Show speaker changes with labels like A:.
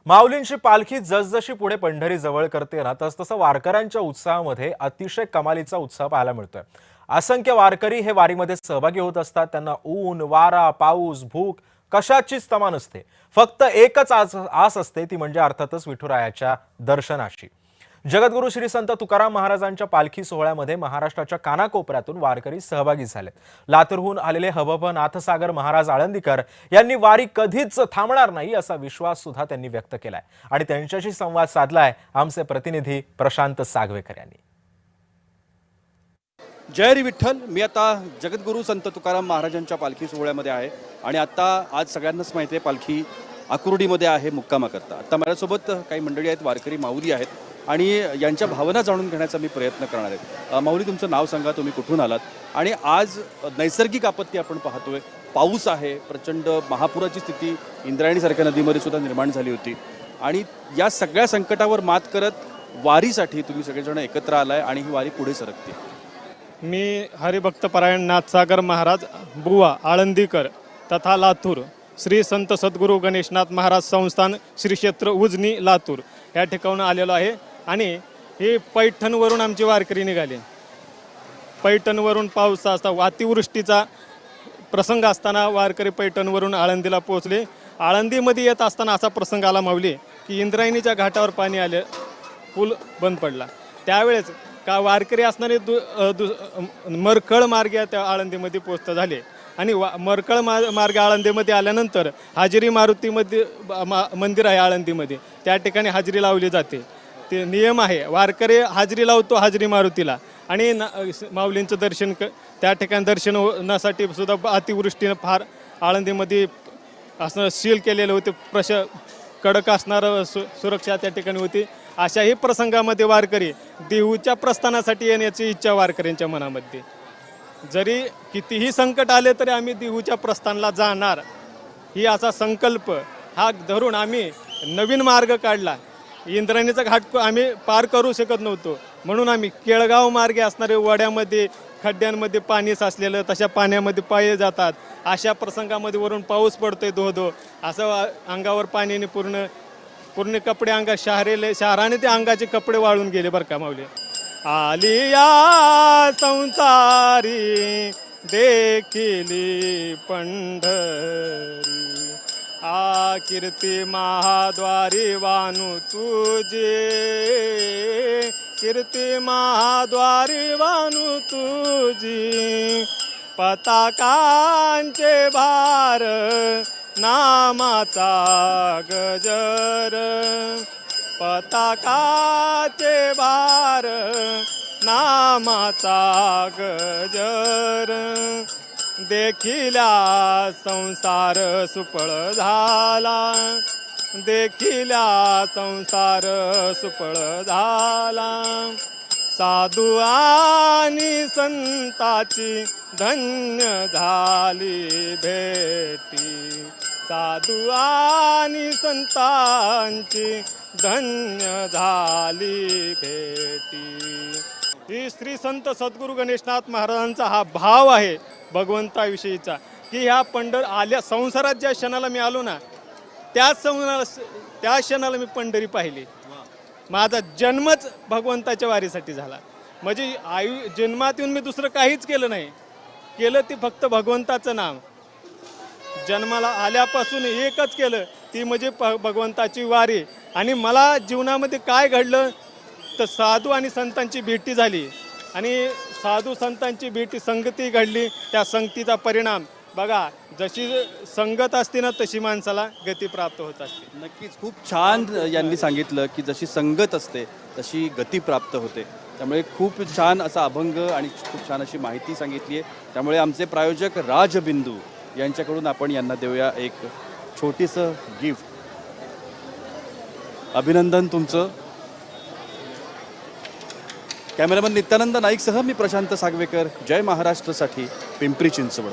A: माऊलींची पालखी जसजशी पुढे पंढरी जवळ करते ना तसतसं वारकऱ्यांच्या उत्साहामध्ये अतिशय कमालीचा उत्साह पाहायला मिळतोय। असंख्य वारकरी हे वारीमध्ये सहभागी होत असतात। त्यांना ऊन, वारा, पाऊस, भूक कशाचीच तमा नसते। फक्त एकच आस असते, ती म्हणजे अर्थातच विठुरायाच्या दर्शनाची। जगद्गुरु श्री संत तुकाराम महाराजांच्या पालखी सोहळ्यामध्ये महाराष्ट्राच्या कानाकोपऱ्यातून वारकरी सहभागी झाले। लातूरहून आलेले हबप नाथसागर महाराज आळंदीकर यांनी वारी कधीच थांबणार नाही असा विश्वास सुद्धा त्यांनी व्यक्त केलाय आणि त्यांच्याशी संवाद साधलाय आमचे प्रतिनिधी प्रशांत सागवेकर यांनी।
B: जय हरी विठ्ठल। मी आता जगद्गुरु संत तुकाराम महाराजांच्या पालखी सोहळ्यामध्ये आहे आणि आता आज सगळ्यांनाच माहिती आहे पालखी आकुर्डीमध्ये आहे मुक्कामा करता। आता माझ्यासोबत काही मंडळी आहेत, वारकरी माऊली आहेत आणि यांच्या भावना जाणून घेण्याचा मी प्रयत्न करणार आहे। माऊली, तुमचं नाव सांगा, तुम्ही कुठून आलात आणि आज नैसर्गिक आपत्ती आपण पाहतोय, पाऊस आहे, प्रचंड महापुराची स्थिती इंद्रायणीसारख्या नदीमध्ये सुद्धा निर्माण झाली होती आणि या सगळ्या संकटावर मात करत वारीसाठी तुम्ही सगळेजण एकत्र आलाय आणि ही वारी पुढे सरकते।
C: मी हरिभक्तपरायण नाथसागर महाराज बुवा आळंदीकर तथा लातूर श्री संत सद्गुरू गणेशनाथ महाराज संस्थान श्री क्षेत्र उजनी लातूर या ठिकाणी आलेलो आहे आणि हे पैठणवरून आमची वारकरी निघाली। पैठणवरून पाऊस असता अतिवृष्टीचा प्रसंग असताना वारकरी पैठणवरून आळंदीला पोहोचले। आळंदीमध्ये येत असताना असा प्रसंग आला माऊली की इंद्रायणीच्या घाटावर पाणी आले, पूल बंद पडला। त्यावेळेस का वारकरी असणारे मरकळ मार्गे त्या आळंदीमध्ये पोहोचत झाले आणि मरकळ मार्ग आळंदीमध्ये आल्यानंतर हाजिरी मारुतीमध्ये मंदिर आहे आळंदीमध्ये, त्या ठिकाणी हाजिरी लावली जाते। ते नियम आहे, वारकरी हाजिरी लावतो हाजिरी मारुतीला आणि माऊलींचं दर्शन त्या ठिकाणी दर्शनासाठी सुद्धा अतिवृष्टीनं फार आळंदीमध्ये असं सील केलेलं होते, कडक असणारं सुरक्षा त्या ठिकाणी होती। अशाही प्रसंगामध्ये वारकरी देहूच्या प्रस्थानासाठी येण्याची इच्छा वारकऱ्यांच्या मनामध्ये, जरी कितीही संकट आले तरी आम्ही देहूच्या प्रस्थानाला जाणार ही असा संकल्प हा धरून आम्ही नवीन मार्ग काढला। इंद्रायणीचा घाट आम्ही पार करू शकत नव्हतो म्हणून आम्ही केळगाव मार्गे असणारे वड्यामध्ये खड्ड्यांमध्ये पाणी साचलेलं, तशा पाण्यामध्ये पाय जातात। अशा प्रसंगामध्ये वरून पाऊस पडतोय धो असं अंगावर पाण्याने पूर्ण कपडे अंगात शहराने ते अंगाचे कपडे वाळून गेले बरं का माऊली। आली या संसारी देखिली पंढरी, आ कीर्ती महाद्वारी वानू तुझे, कीर्ती महाद्वारी वानू तुझी, पताकांचे भार नामाचा गजर, पताकाचे भार नामाचा गजर, देखिल्या संसार सुपळ झाला, देखिल्या संसार सुपळ झाला, साधू आणि संताची धन्य झाली भेटी, साधू आणि संतांची धन्य झाली भेटी। ही श्री संत सद्गुरू गणेशनाथ महाराजांचा हा भाव आहे भगवंताविषयीचा की ह्या आल्या संसारात ज्या क्षणाला मी आलो ना त्या क्षणाला मी पंढरी पाहिली। माझा जन्मच भगवंताच्या वारीसाठी झाला, म्हणजे जन्मात येऊन मी दुसरं काहीच केलं नाही, केलं ते फक्त भगवंताचं नाम। जन्माला आल्यापासून एकच केलं, ती म्हणजे भगवंताची वारी। आणि मला जीवनामध्ये काय घडलं तर साधू आणि संतांची भेटी झाली आणि साधू संतांची भेटी संगती घडली, त्या संगतीचा परिणाम बघा, जशी संगत असते ना तशी माणसाला गती प्राप्त होत असते।
B: नक्कीच खूप छान यांनी सांगितलं की जशी संगत असते तशी गती प्राप्त होते। त्यामुळे खूप छान असा अभंग आणि खूप छान अशी माहिती सांगितली आहे। त्यामुळे आमचे प्रायोजक राजबिंदू यांच्याकडून आपण यांना देऊया एक छोटीसं गिफ्ट। अभिनंदन तुमचं। कॅमेरामन नित्यानंद नाईकसह मी प्रशांत सागवेकर, जय महाराष्ट्रसाठी पिंपरी चिंचवड।